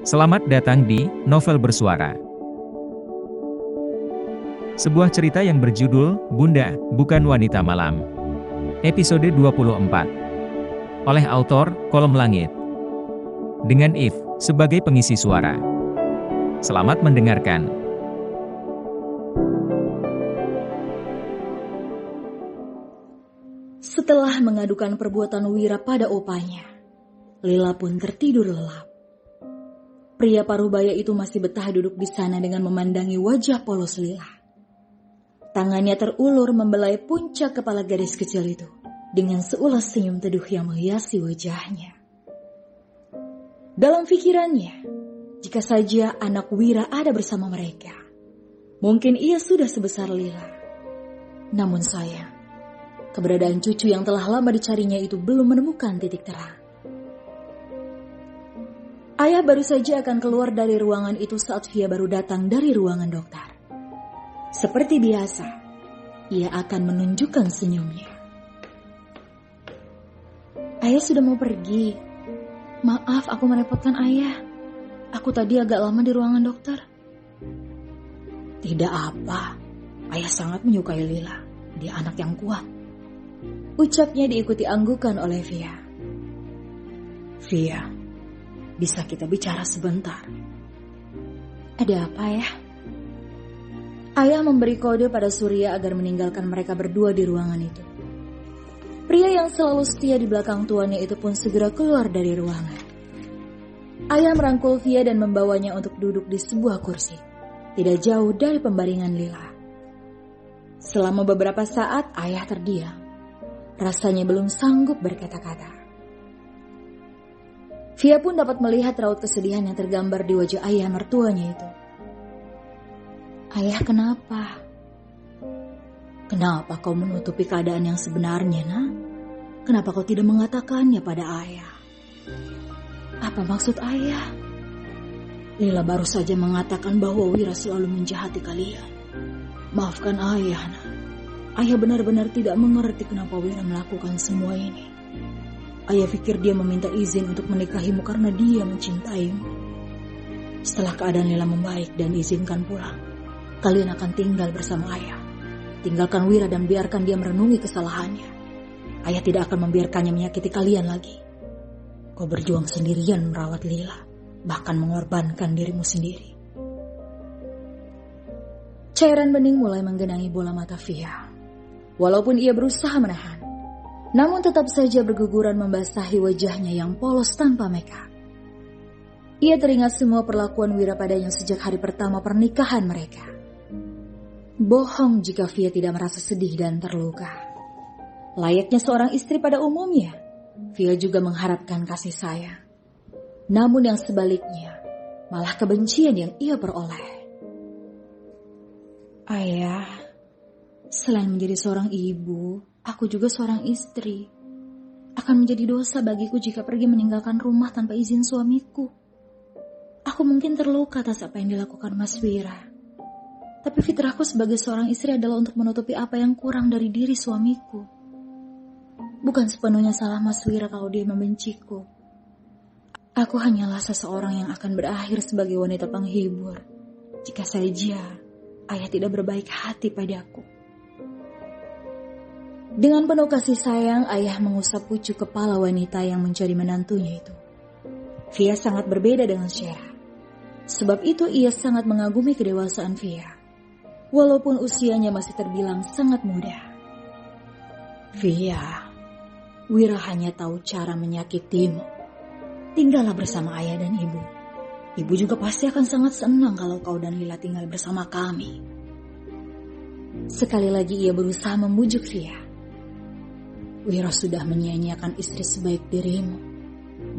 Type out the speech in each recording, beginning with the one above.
Selamat datang di Novel Bersuara. Sebuah cerita yang berjudul Bunda, Bukan Wanita Malam. Episode 24. Oleh autor Kolom Langit. Dengan If sebagai pengisi suara. Selamat mendengarkan. Setelah mengadukan perbuatan Wira pada opanya, Lila pun tertidur lelap. Pria parubaya itu masih betah duduk di sana dengan memandangi wajah polos Lila. Tangannya terulur membelai puncak kepala gadis kecil itu dengan seulas senyum teduh yang menghiasi wajahnya. Dalam pikirannya, jika saja anak Wira ada bersama mereka, mungkin ia sudah sebesar Lila. Namun sayang, keberadaan cucu yang telah lama dicarinya itu belum menemukan titik terang. Ayah baru saja akan keluar dari ruangan itu saat Via baru datang dari ruangan dokter. Seperti biasa, ia akan menunjukkan senyumnya. Ayah sudah mau pergi. Maaf aku merepotkan ayah. Aku tadi agak lama di ruangan dokter. Tidak apa, ayah sangat menyukai Lila. Dia anak yang kuat. Ucapnya diikuti anggukan oleh Via. Via, bisa kita bicara sebentar? Ada apa ya? Ayah memberi kode pada Surya agar meninggalkan mereka berdua di ruangan itu. Pria yang selalu setia di belakang tuannya itu pun segera keluar dari ruangan. Ayah merangkul Via dan membawanya untuk duduk di sebuah kursi, tidak jauh dari pembaringan Lila. Selama beberapa saat ayah terdiam. Rasanya belum sanggup berkata-kata. Via pun dapat melihat raut kesedihan yang tergambar di wajah ayah mertuanya itu. Ayah, kenapa? Kenapa kau menutupi keadaan yang sebenarnya, nak? Kenapa kau tidak mengatakannya pada ayah? Apa maksud ayah? Lila baru saja mengatakan bahwa Wira selalu menjahati kalian. Maafkan ayah, nak. Ayah benar-benar tidak mengerti kenapa Wira melakukan semua ini. Ayah pikir dia meminta izin untuk menikahimu karena dia mencintaimu. Setelah keadaan Lila membaik dan izinkan pulang, kalian akan tinggal bersama ayah. Tinggalkan Wira dan biarkan dia merenungi kesalahannya. Ayah tidak akan membiarkannya menyakiti kalian lagi. Kau berjuang sendirian merawat Lila, bahkan mengorbankan dirimu sendiri. Cairan bening mulai menggenangi bola mata Via. Walaupun ia berusaha menahan, namun tetap saja berguguran membasahi wajahnya yang polos tanpa makeup. Ia teringat semua perlakuan Wira padanya sejak hari pertama pernikahan mereka. Bohong jika Via tidak merasa sedih dan terluka. Layaknya seorang istri pada umumnya, Via juga mengharapkan kasih sayang. Namun yang sebaliknya, malah kebencian yang ia peroleh. Ayah, selain menjadi seorang ibu, aku juga seorang istri. Akan menjadi dosa bagiku jika pergi meninggalkan rumah tanpa izin suamiku. Aku mungkin terluka atas apa yang dilakukan Mas Wira. Tapi fitrahku sebagai seorang istri adalah untuk menutupi apa yang kurang dari diri suamiku. Bukan sepenuhnya salah Mas Wira kalau dia membenciku. Aku hanyalah seseorang yang akan berakhir sebagai wanita penghibur jika saja ayah tidak berbaik hati padaku. Dengan penuh kasih sayang, ayah mengusap pucuk kepala wanita yang menjadi menantunya itu. Via sangat berbeda dengan Syera. Sebab itu ia sangat mengagumi kedewasaan Via. Walaupun usianya masih terbilang sangat muda. Via, Wira hanya tahu cara menyakitimu. Tinggallah bersama ayah dan ibu. Ibu juga pasti akan sangat senang kalau kau dan Lila tinggal bersama kami. Sekali lagi ia berusaha membujuk Via. Wira sudah menyia-nyiakan istri sebaik dirimu.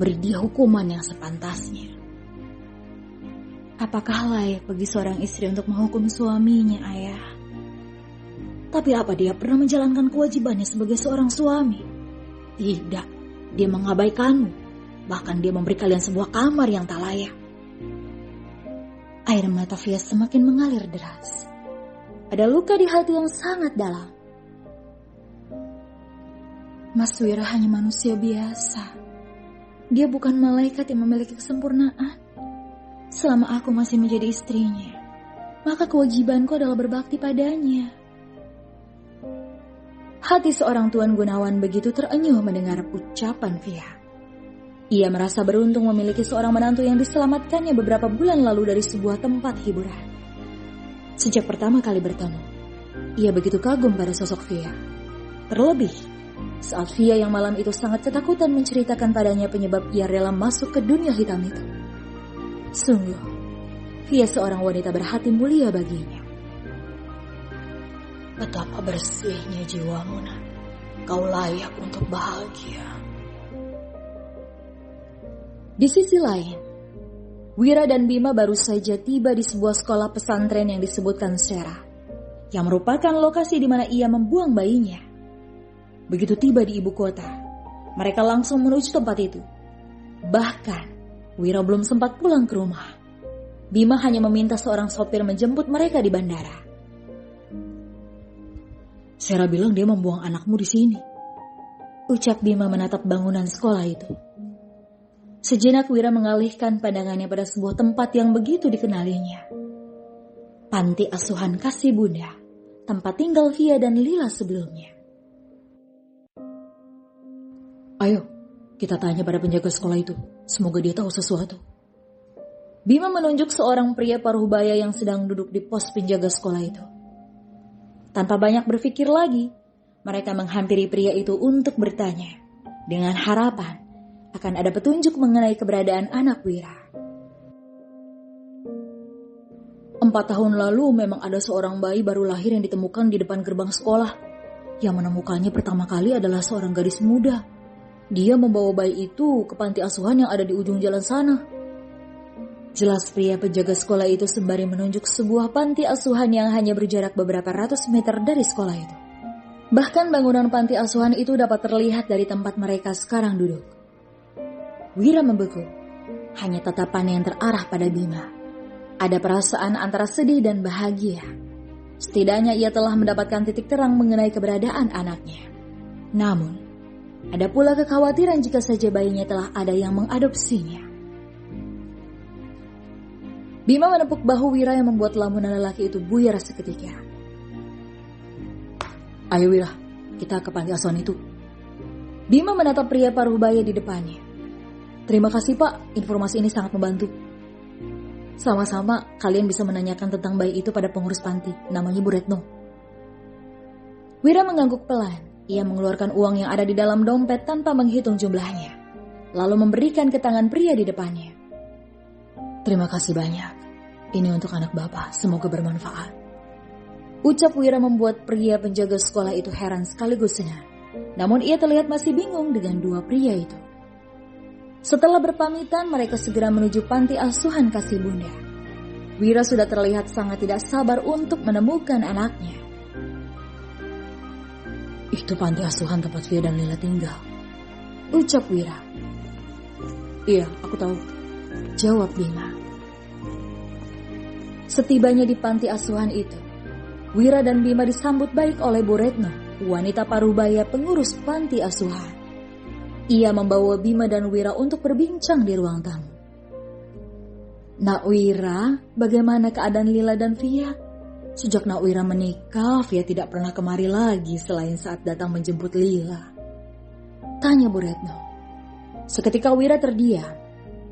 Beri dia hukuman yang sepantasnya. Apakah layak bagi seorang istri untuk menghukum suaminya, ayah? Tapi apa dia pernah menjalankan kewajibannya sebagai seorang suami? Tidak, dia mengabaikanmu. Bahkan dia memberi kalian sebuah kamar yang tak layak. Air mata Via semakin mengalir deras. Ada luka di hati yang sangat dalam. Mas Wira hanya manusia biasa. Dia bukan malaikat yang memiliki kesempurnaan. Selama aku masih menjadi istrinya, maka kewajibanku adalah berbakti padanya. Hati seorang Tuan Gunawan begitu terenyuh mendengar ucapan Via. Ia merasa beruntung memiliki seorang menantu yang diselamatkannya beberapa bulan lalu dari sebuah tempat hiburan. Sejak pertama kali bertemu, ia begitu kagum pada sosok Via. Terlebih, saat Via yang malam itu sangat ketakutan menceritakan padanya penyebab ia rela masuk ke dunia hitam itu. Sungguh, Via seorang wanita berhati mulia baginya. Betapa bersihnya jiwamu, Nak. Kau layak untuk bahagia. Di sisi lain, Wira dan Bima baru saja tiba di sebuah sekolah pesantren yang disebutkan Sera, yang merupakan lokasi di mana ia membuang bayinya. Begitu tiba di ibu kota, mereka langsung menuju tempat itu. Bahkan, Wira belum sempat pulang ke rumah. Bima hanya meminta seorang sopir menjemput mereka di bandara. Sera bilang dia membuang anakmu di sini, ucap Bima menatap bangunan sekolah itu. Sejenak Wira mengalihkan pandangannya pada sebuah tempat yang begitu dikenalinya. Panti asuhan Kasih Bunda, tempat tinggal Via dan Lila sebelumnya. Ayo, kita tanya pada penjaga sekolah itu. Semoga dia tahu sesuatu. Bima menunjuk seorang pria paruhbaya yang sedang duduk di pos penjaga sekolah itu. Tanpa banyak berpikir lagi, mereka menghampiri pria itu untuk bertanya, dengan harapan akan ada petunjuk mengenai keberadaan anak Wira. 4 tahun lalu memang ada seorang bayi baru lahir yang ditemukan di depan gerbang sekolah. Yang menemukannya pertama kali adalah seorang gadis muda. Dia membawa bayi itu ke panti asuhan yang ada di ujung jalan sana. Jelas pria penjaga sekolah itu sembari menunjuk sebuah panti asuhan yang hanya berjarak beberapa ratus meter dari sekolah itu. Bahkan bangunan panti asuhan itu dapat terlihat dari tempat mereka sekarang duduk. Wira membeku, hanya tatapan yang terarah pada Bima. Ada perasaan antara sedih dan bahagia. Setidaknya ia telah mendapatkan titik terang mengenai keberadaan anaknya. Namun, ada pula kekhawatiran jika saja bayinya telah ada yang mengadopsinya. Bima menepuk bahu Wira yang membuat lamunan lelaki itu buyar seketika. Ayo Wira, kita ke panti asuhan itu. Bima menatap pria paruhbaya di depannya. Terima kasih Pak, informasi ini sangat membantu. Sama-sama, kalian bisa menanyakan tentang bayi itu pada pengurus panti, namanya Bu Retno. Wira mengangguk pelan. Ia mengeluarkan uang yang ada di dalam dompet tanpa menghitung jumlahnya, lalu memberikan ke tangan pria di depannya. Terima kasih banyak. Ini untuk anak Bapak, semoga bermanfaat. Ucap Wira membuat pria penjaga sekolah itu heran sekaligus senang. Namun ia terlihat masih bingung dengan dua pria itu. Setelah berpamitan, mereka segera menuju panti asuhan Kasih Bunda. Wira sudah terlihat sangat tidak sabar untuk menemukan anaknya. Itu panti asuhan tempat Via dan Lila tinggal, ucap Wira. Iya, aku tahu, jawab Bima. Setibanya di panti asuhan itu, Wira dan Bima disambut baik oleh Bu Retno, wanita paruhbaya pengurus panti asuhan. Ia membawa Bima dan Wira untuk berbincang di ruang tamu. Nak Wira, bagaimana keadaan Lila dan Via? Sejak Nak Wira menikah, Via tidak pernah kemari lagi selain saat datang menjemput Lila, tanya Bu Retno. Seketika Wira terdiam.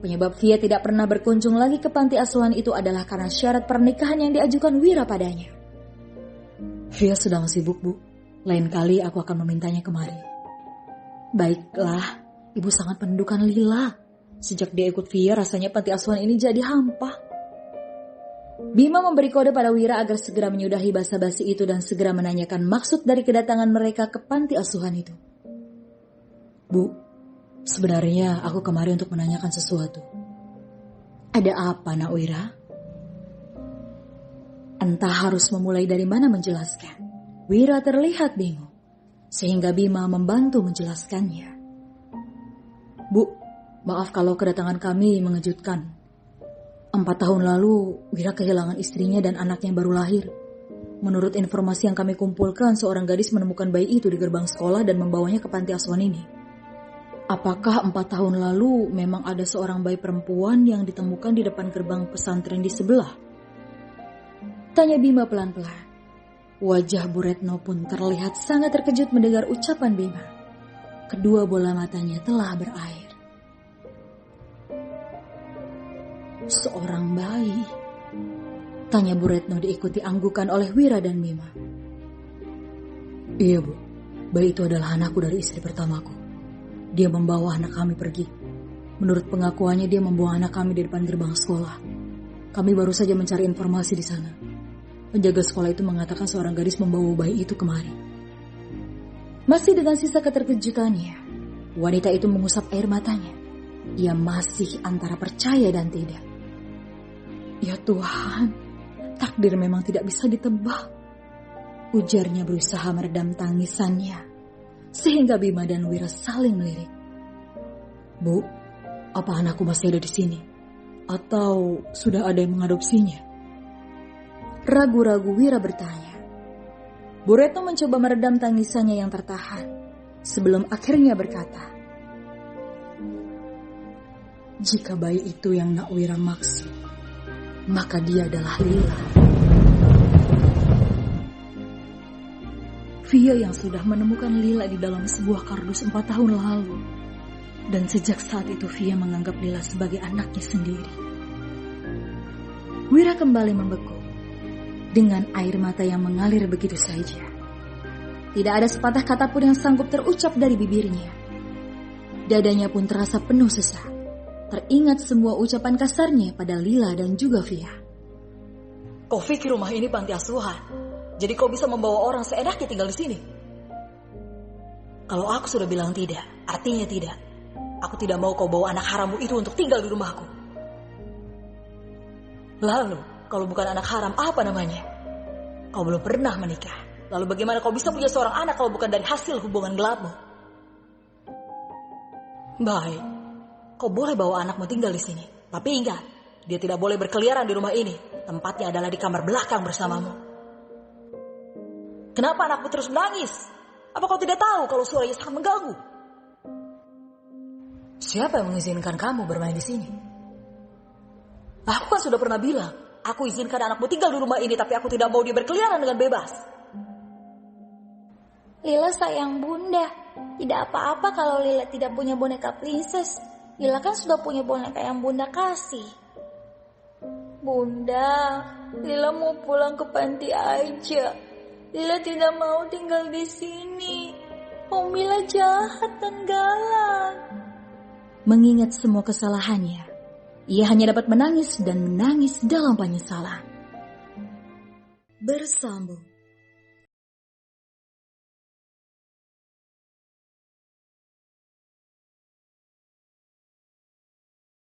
Penyebab Via tidak pernah berkunjung lagi ke panti asuhan itu adalah karena syarat pernikahan yang diajukan Wira padanya. Via sedang sibuk, Bu. Lain kali aku akan memintanya kemari. Baiklah, Ibu sangat merindukan Lila. Sejak dia ikut Via, rasanya panti asuhan ini jadi hampa. Bima memberi kode pada Wira agar segera menyudahi basa-basi itu dan segera menanyakan maksud dari kedatangan mereka ke panti asuhan itu. Bu, sebenarnya aku kemari untuk menanyakan sesuatu. Ada apa, Nak Wira? Entah harus memulai dari mana menjelaskan. Wira terlihat bingung, sehingga Bima membantu menjelaskannya. Bu, maaf kalau kedatangan kami mengejutkan. 4 tahun lalu, Wira kehilangan istrinya dan anaknya yang baru lahir. Menurut informasi yang kami kumpulkan, seorang gadis menemukan bayi itu di gerbang sekolah dan membawanya ke panti asuhan ini. Apakah 4 tahun lalu memang ada seorang bayi perempuan yang ditemukan di depan gerbang pesantren di sebelah? Tanya Bima pelan-pelan. Wajah Bu Retno pun terlihat sangat terkejut mendengar ucapan Bima. Kedua bola matanya telah berair. Seorang bayi? Tanya Bu Retno diikuti anggukan oleh Wira dan Bima. Iya Bu, bayi itu adalah anakku dari istri pertamaku. Dia membawa anak kami pergi. Menurut pengakuannya dia membawa anak kami di depan gerbang sekolah. Kami baru saja mencari informasi di sana. Penjaga sekolah itu mengatakan seorang gadis membawa bayi itu kemari. Masih dengan sisa keterkejutannya, wanita itu mengusap air matanya. Ia masih antara percaya dan tidak. Ya Tuhan, takdir memang tidak bisa ditebak. Ujarnya berusaha meredam tangisannya. Sehingga Bima dan Wira saling melirik. Bu, apa anakku masih ada di sini? Atau sudah ada yang mengadopsinya? Ragu-ragu Wira bertanya. Bu Retno mencoba meredam tangisannya yang tertahan. Sebelum akhirnya berkata, jika bayi itu yang Nak Wira maksud, maka dia adalah Lila. Via yang sudah menemukan Lila di dalam sebuah kardus 4 tahun lalu. Dan sejak saat itu Via menganggap Lila sebagai anaknya sendiri. Wira kembali membeku. Dengan air mata yang mengalir begitu saja. Tidak ada sepatah kata pun yang sanggup terucap dari bibirnya. Dadanya pun terasa penuh sesak. Teringat semua ucapan kasarnya pada Lila dan juga Via. Kau pikir rumah ini panti asuhan? Jadi kau bisa membawa orang seenaknya tinggal di sini? Kalau aku sudah bilang tidak, artinya tidak. Aku tidak mau kau bawa anak harammu itu untuk tinggal di rumahku. Lalu, kalau bukan anak haram, apa namanya? Kau belum pernah menikah. Lalu bagaimana kau bisa punya seorang anak kalau bukan dari hasil hubungan gelapmu? Baik, kau boleh bawa anakmu tinggal di sini. Tapi ingat, dia tidak boleh berkeliaran di rumah ini. Tempatnya adalah di kamar belakang bersamamu. Kenapa anakmu terus menangis? Apa kau tidak tahu kalau suaranya sangat mengganggu? Siapa yang mengizinkan kamu bermain di sini? Aku kan sudah pernah bilang, aku izinkan anakmu tinggal di rumah ini, tapi aku tidak mau dia berkeliaran dengan bebas. Lila sayang bunda. Tidak apa-apa kalau Lila tidak punya boneka princess. Lila kan sudah punya boneka yang bunda kasih. Bunda, Lila mau pulang ke panti aja. Lila tidak mau tinggal di sini. Om Lila jahat dan galak. Mengingat semua kesalahannya, ia hanya dapat menangis dan menangis dalam penyesalan. Bersambung.